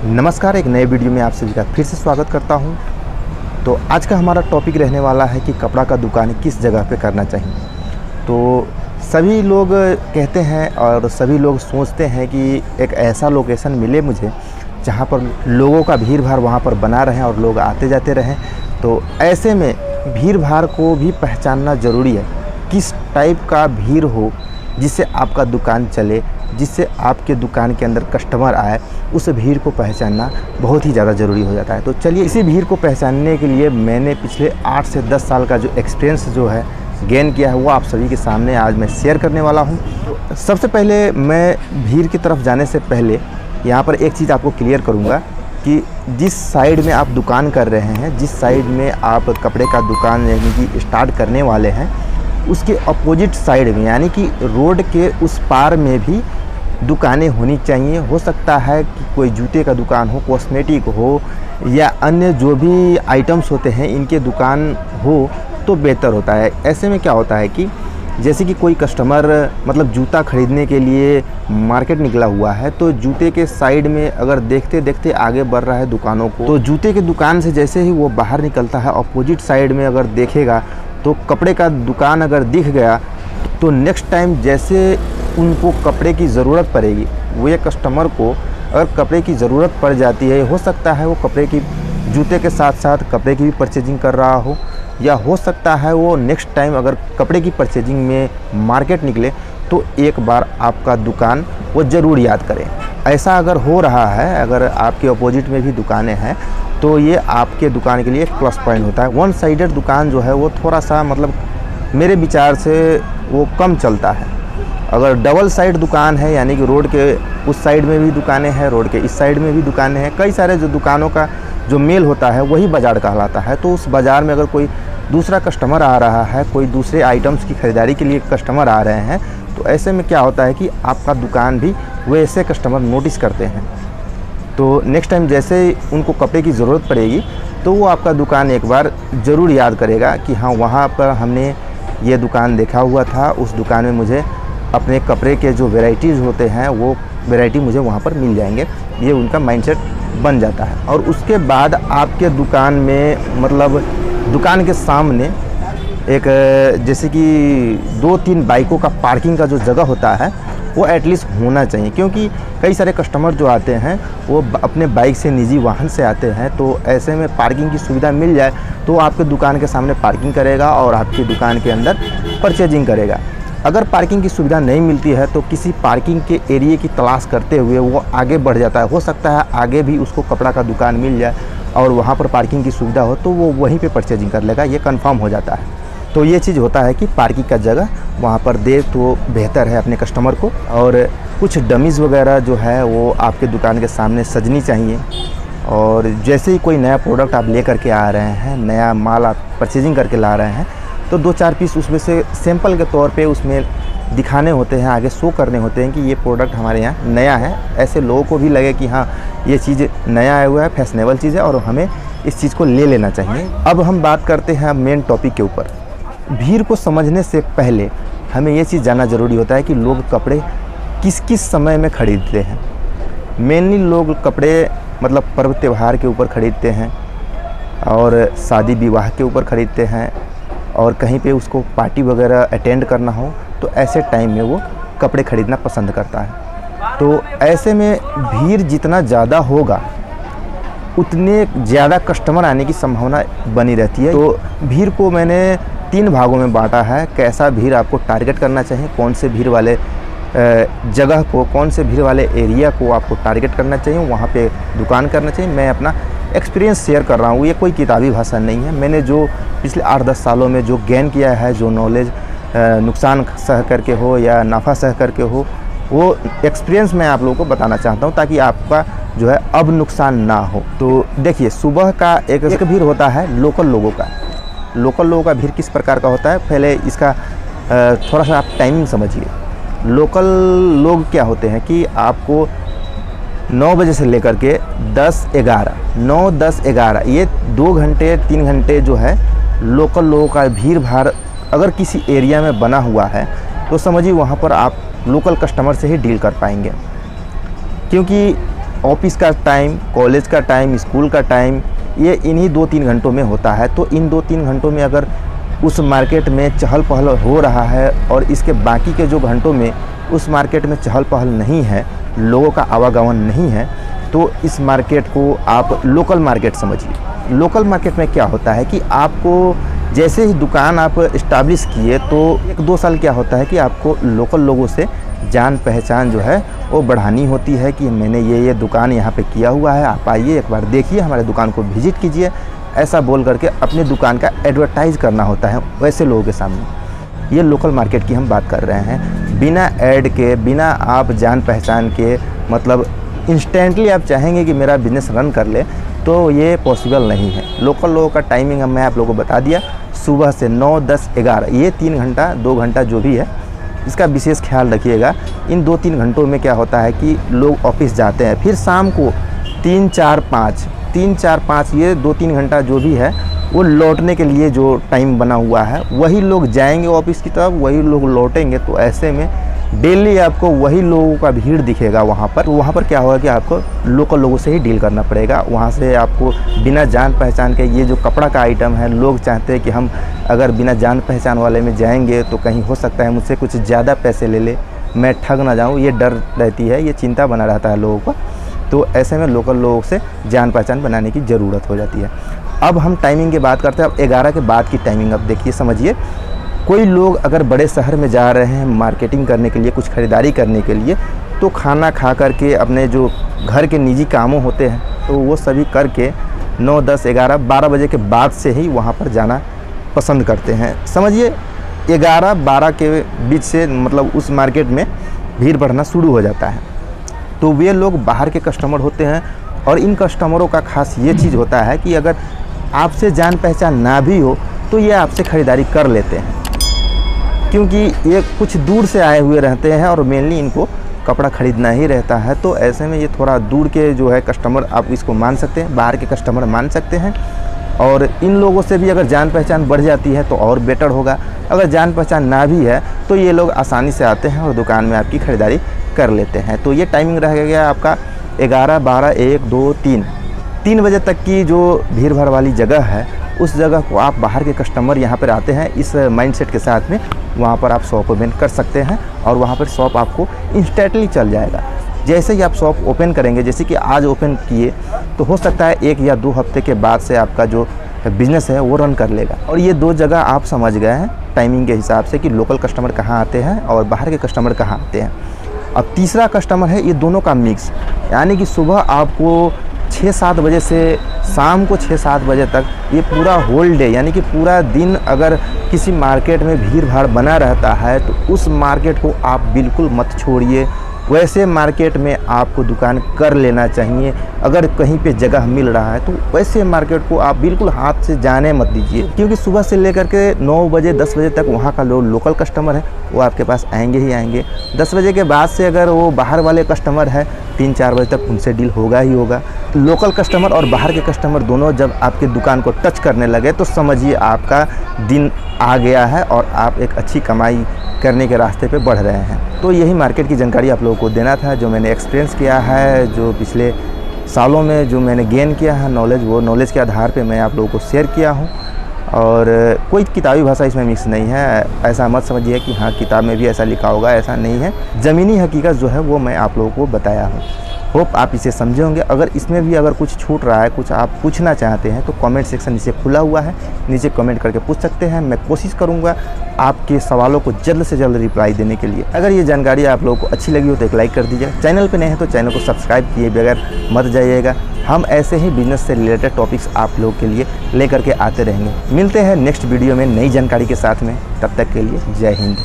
नमस्कार, एक नए वीडियो में आप सभी का फिर से स्वागत करता हूं। तो आज का हमारा टॉपिक रहने वाला है कि कपड़ा का दुकान किस जगह पे करना चाहिए। तो सभी लोग कहते हैं और सभी लोग सोचते हैं कि एक ऐसा लोकेशन मिले मुझे जहां पर लोगों का भीड़ भाड़ वहां पर बना रहें और लोग आते जाते रहें। तो ऐसे में भीड़ भाड़ को भी पहचानना ज़रूरी है, किस टाइप का भीड़ हो जिससे आपका दुकान चले, जिससे आपके दुकान के अंदर कस्टमर आए, उस भीड़ को पहचानना बहुत ही ज़्यादा ज़रूरी हो जाता है। तो चलिए, इसी भीड़ को पहचानने के लिए मैंने पिछले 8 से 10 साल का जो एक्सपीरियंस जो है गेन किया है वो आप सभी के सामने आज मैं शेयर करने वाला हूँ। तो सबसे पहले मैं भीड़ की तरफ जाने से पहले यहाँ पर एक चीज़ आपको क्लियर करूँगा कि जिस साइड में आप दुकान कर रहे हैं, जिस साइड में आप कपड़े का दुकान यानी कि स्टार्ट करने वाले हैं, उसके अपोजिट साइड में यानी कि रोड के उस पार में भी दुकानें होनी चाहिए। हो सकता है कि कोई जूते का दुकान हो, कॉस्मेटिक हो या अन्य जो भी आइटम्स होते हैं इनके दुकान हो तो बेहतर होता है। ऐसे में क्या होता है कि जैसे कि कोई कस्टमर मतलब जूता खरीदने के लिए मार्केट निकला हुआ है, तो जूते के साइड में अगर देखते देखते आगे बढ़ रहा है दुकानों को, तो जूते के दुकान से जैसे ही वो बाहर निकलता है अपोजिट साइड में अगर देखेगा तो कपड़े का दुकान अगर दिख गया तो नेक्स्ट टाइम जैसे उनको कपड़े की ज़रूरत पड़ेगी, वो ये कस्टमर को अगर कपड़े की ज़रूरत पड़ जाती है, हो सकता है वो कपड़े की जूते के साथ साथ कपड़े की भी परचेजिंग कर रहा हो, या हो सकता है वो नेक्स्ट टाइम अगर कपड़े की परचेजिंग में मार्केट निकले तो एक बार आपका दुकान वो ज़रूर याद करें। ऐसा अगर हो रहा है, अगर आपके अपोजिट में भी दुकानें हैं तो ये आपके दुकान के लिए एक प्लस पॉइंट होता है। वन साइडेड दुकान जो है वो थोड़ा सा मतलब मेरे विचार से वो कम चलता है। अगर डबल साइड दुकान है यानी कि रोड के उस साइड में भी दुकानें हैं, रोड के इस साइड में भी दुकानें हैं, कई सारे जो दुकानों का जो मेल होता है वही बाज़ार कहलाता है। तो उस बाज़ार में अगर कोई दूसरा कस्टमर आ रहा है, कोई दूसरे आइटम्स की ख़रीदारी के लिए कस्टमर आ रहे हैं, तो ऐसे में क्या होता है कि आपका दुकान भी वैसे कस्टमर नोटिस करते हैं। तो नेक्स्ट टाइम जैसे उनको कपड़े की ज़रूरत पड़ेगी तो वो आपका दुकान एक बार ज़रूर याद करेगा कि हाँ, वहाँ पर हमने ये दुकान देखा हुआ था, उस दुकान में मुझे अपने कपड़े के जो वेराइटीज़ होते हैं वो वेराइटी मुझे वहाँ पर मिल जाएंगे। ये उनका माइंडसेट बन जाता है। और उसके बाद आपके दुकान में मतलब दुकान के सामने एक जैसे कि 2-3 बाइकों का पार्किंग का जो जगह होता है वो एटलीस्ट होना चाहिए, क्योंकि कई सारे कस्टमर जो आते हैं वो अपने बाइक से, निजी वाहन से आते हैं। तो ऐसे में पार्किंग की सुविधा मिल जाए तो आपके दुकान के सामने पार्किंग करेगा और आपकी दुकान के अंदर परचेजिंग करेगा। अगर पार्किंग की सुविधा नहीं मिलती है तो किसी पार्किंग के एरिए की तलाश करते हुए वो आगे बढ़ जाता है। हो सकता है आगे भी उसको कपड़ा का दुकान मिल जाए और वहाँ पर पार्किंग की सुविधा हो तो वो वहीं पे परचेजिंग कर लेगा, ये कंफर्म हो जाता है। तो ये चीज़ होता है कि पार्किंग का जगह वहाँ पर दे तो बेहतर है अपने कस्टमर को। और कुछ डमीज़ वगैरह जो है वो आपके दुकान के सामने सजनी चाहिए। और जैसे ही कोई नया प्रोडक्ट आप ले करके आ रहे हैं, नया माल आप परचेजिंग करके ला रहे हैं, तो 2-4 पीस उसमें से सैंपल के तौर पे उसमें दिखाने होते हैं, आगे शो करने होते हैं कि ये प्रोडक्ट हमारे यहाँ नया है। ऐसे लोगों को भी लगे कि हाँ, ये चीज़ नया आया हुआ है, फैशनेबल चीज़ है और हमें इस चीज़ को ले लेना चाहिए। अब हम बात करते हैं मेन टॉपिक के ऊपर। भीड़ को समझने से पहले हमें ये चीज़ जानना ज़रूरी होता है कि लोग कपड़े किस किस समय में ख़रीदते हैं। मेनली लोग कपड़े मतलब पर्व त्यौहार के ऊपर ख़रीदते हैं और शादी विवाह के ऊपर ख़रीदते हैं, और कहीं पे उसको पार्टी वगैरह अटेंड करना हो तो ऐसे टाइम में वो कपड़े ख़रीदना पसंद करता है। तो ऐसे में भीड़ जितना ज़्यादा होगा उतने ज़्यादा कस्टमर आने की संभावना बनी रहती है। तो भीड़ को मैंने 3 भागों में बांटा है। कैसा भीड़ आपको टारगेट करना चाहिए, कौन से भीड़ वाले जगह को, कौन से भीड़ वाले एरिया को आपको टारगेट करना चाहिए, वहाँ पे दुकान करना चाहिए। मैं अपना एक्सपीरियंस शेयर कर रहा हूँ, ये कोई किताबी भाषा नहीं है। मैंने जो पिछले 8-10 सालों में जो गेन किया है, जो नॉलेज नुकसान सह करके हो या नफ़ा सह करके हो, वो एक्सपीरियंस मैं आप लोगों को बताना चाहता हूँ ताकि आपका जो है अब नुकसान ना हो। तो देखिए, सुबह का एक भीड़ होता है लोकल लोगों का। लोकल लोगों का भीड़ किस प्रकार का होता है, पहले इसका थोड़ा सा आप टाइमिंग समझिए। लोकल लोग क्या होते हैं कि आपको 9 बजे से लेकर के 10-11, 9-10-11 ये 2 घंटे 3 घंटे जो है लोकल लोगों का भीड़ भाड़ अगर किसी एरिया में बना हुआ है तो समझिए वहाँ पर आप लोकल कस्टमर से ही डील कर पाएंगे। क्योंकि ऑफिस का टाइम, कॉलेज का टाइम, स्कूल का टाइम, ये इन्हीं 2-3 घंटों में होता है। तो इन 2-3 घंटों में अगर उस मार्केट में चहल पहल हो रहा है और इसके बाकी के जो घंटों में उस मार्केट में चहल पहल नहीं है, लोगों का आवागमन नहीं है, तो इस मार्केट को आप लोकल मार्केट समझिए। लोकल मार्केट में क्या होता है कि आपको जैसे ही दुकान आप इस्टेब्लिश किए तो 1-2 साल क्या होता है कि आपको लोकल लोगों से जान पहचान जो है वो बढ़ानी होती है कि मैंने ये दुकान यहाँ पे किया हुआ है, आप आइए एक बार देखिए, हमारे दुकान को विजिट कीजिए, ऐसा बोल करके अपने दुकान का एडवर्टाइज़ करना होता है वैसे लोगों के सामने। ये लोकल मार्केट की हम बात कर रहे हैं, बिना ऐड के, बिना आप जान पहचान के, मतलब इंस्टेंटली आप चाहेंगे कि मेरा बिज़नेस रन कर ले तो ये पॉसिबल नहीं है। लोकल लोगों का टाइमिंग मैं आप लोगों को बता दिया, सुबह से 9, 10, 11 ये 3 घंटा 2 घंटा जो भी है इसका विशेष ख्याल रखिएगा। इन 2-3 घंटों में क्या होता है कि लोग ऑफिस जाते हैं, फिर शाम को 3, 4, 5 ये 2-3 घंटा जो भी है वो लौटने के लिए जो टाइम बना हुआ है, वही लोग जाएंगे ऑफिस की तरफ, वही लोग लौटेंगे। तो ऐसे में डेली आपको वही लोगों का भीड़ दिखेगा वहाँ पर। तो वहाँ पर क्या होगा कि आपको लोकल लोगों से ही डील करना पड़ेगा। वहाँ से आपको बिना जान पहचान के, ये जो कपड़ा का आइटम है, लोग चाहते हैं कि हम अगर बिना जान पहचान वाले में जाएंगे तो कहीं हो सकता है मुझसे कुछ ज़्यादा पैसे ले ले, मैं ठग ना जाऊँ, ये डर रहती है, ये चिंता बना रहता है लोगों को। तो ऐसे में लोकल लोगों से जान पहचान बनाने की ज़रूरत हो जाती है। अब हम टाइमिंग की बात करते हैं। अब 11 के बाद की टाइमिंग अब देखिए, समझिए। कोई लोग अगर बड़े शहर में जा रहे हैं मार्केटिंग करने के लिए, कुछ ख़रीदारी करने के लिए, तो खाना खा करके अपने जो घर के निजी कामों होते हैं तो वो सभी करके 9, 10, 11, 12 बजे के बाद से ही वहाँ पर जाना पसंद करते हैं। समझिए 11-12 के बीच से मतलब उस मार्केट में भीड़ बढ़ना शुरू हो जाता है। तो वे लोग बाहर के कस्टमर होते हैं और इन कस्टमरों का खास ये चीज़ होता है कि अगर आपसे जान पहचान ना भी हो तो ये आपसे ख़रीदारी कर लेते हैं, क्योंकि ये कुछ दूर से आए हुए रहते हैं और मेनली इनको कपड़ा ख़रीदना ही रहता है। तो ऐसे में ये थोड़ा दूर के जो है कस्टमर, आप इसको मान सकते हैं, बाहर के कस्टमर मान सकते हैं। और इन लोगों से भी अगर जान पहचान बढ़ जाती है तो और बेटर होगा। अगर जान पहचान ना भी है तो ये लोग आसानी से आते हैं और दुकान में आपकी ख़रीदारी कर लेते हैं। तो ये टाइमिंग रह गया आपका 11, 12, 1, 2, 3 बजे तक की जो भीड़ भाड़ वाली जगह है, उस जगह को आप बाहर के कस्टमर यहाँ पर आते हैं इस माइंडसेट के साथ में, वहाँ पर आप शॉप ओपन कर सकते हैं और वहाँ पर शॉप आपको इंस्टेंटली चल जाएगा। जैसे ही आप शॉप ओपन करेंगे, जैसे कि आज ओपन किए, तो हो सकता है 1 या 2 हफ्ते के बाद से आपका जो बिज़नेस है वो रन कर लेगा। और ये 2 जगह आप समझ गए हैं टाइमिंग के हिसाब से कि लोकल कस्टमर कहाँ आते हैं और बाहर के कस्टमर कहाँ आते हैं। अब तीसरा कस्टमर है ये दोनों का मिक्स, यानी कि सुबह आपको 6-7 बजे से शाम को 6-7 बजे तक ये पूरा होल डे, यानी कि पूरा दिन अगर किसी मार्केट में भीड़ भाड़ बना रहता है तो उस मार्केट को आप बिल्कुल मत छोड़िए। वैसे मार्केट में आपको दुकान कर लेना चाहिए। अगर कहीं पे जगह मिल रहा है तो वैसे मार्केट को आप बिल्कुल हाथ से जाने मत दीजिए, क्योंकि सुबह से लेकर के 9 बजे 10 बजे तक वहाँ का लोकल कस्टमर है वो आपके पास आएंगे ही आएंगे। 10 बजे के बाद से अगर वो बाहर वाले कस्टमर है 3-4 बजे तक उनसे डील होगा ही होगा। तो लोकल कस्टमर और बाहर के कस्टमर दोनों जब आपके दुकान को टच करने लगे तो समझिए आपका दिन आ गया है और आप एक अच्छी कमाई करने के रास्ते पे बढ़ रहे हैं। तो यही मार्केट की जानकारी आप लोगों को देना था, जो मैंने एक्सपीरियंस किया है, जो पिछले सालों में जो मैंने गेन किया है नॉलेज, वो नॉलेज के आधार पे मैं आप लोगों को शेयर किया हूँ। और कोई किताबी भाषा इसमें मिक्स नहीं है, ऐसा मत समझिए कि हाँ किताब में भी ऐसा लिखा होगा, ऐसा नहीं है। ज़मीनी हकीकत जो है वो मैं आप लोगों को बताया हूँ। होप आप इसे समझे होंगे। अगर इसमें भी अगर कुछ छूट रहा है, कुछ आप पूछना चाहते हैं तो कमेंट सेक्शन नीचे खुला हुआ है, नीचे कमेंट करके पूछ सकते हैं। मैं कोशिश करूंगा आपके सवालों को जल्द से जल्द रिप्लाई देने के लिए। अगर ये जानकारी आप लोगों को अच्छी लगी हो तो एक लाइक कर दीजिएगा। चैनल पे नए हैं तो चैनल को सब्सक्राइब किए बगैर मत जाइएगा। हम ऐसे ही बिजनेस से रिलेटेड टॉपिक्स आप लोगों के लिए लेकर के आते रहेंगे। मिलते हैं नेक्स्ट वीडियो में नई जानकारी के साथ में, तब तक के लिए जय हिंद।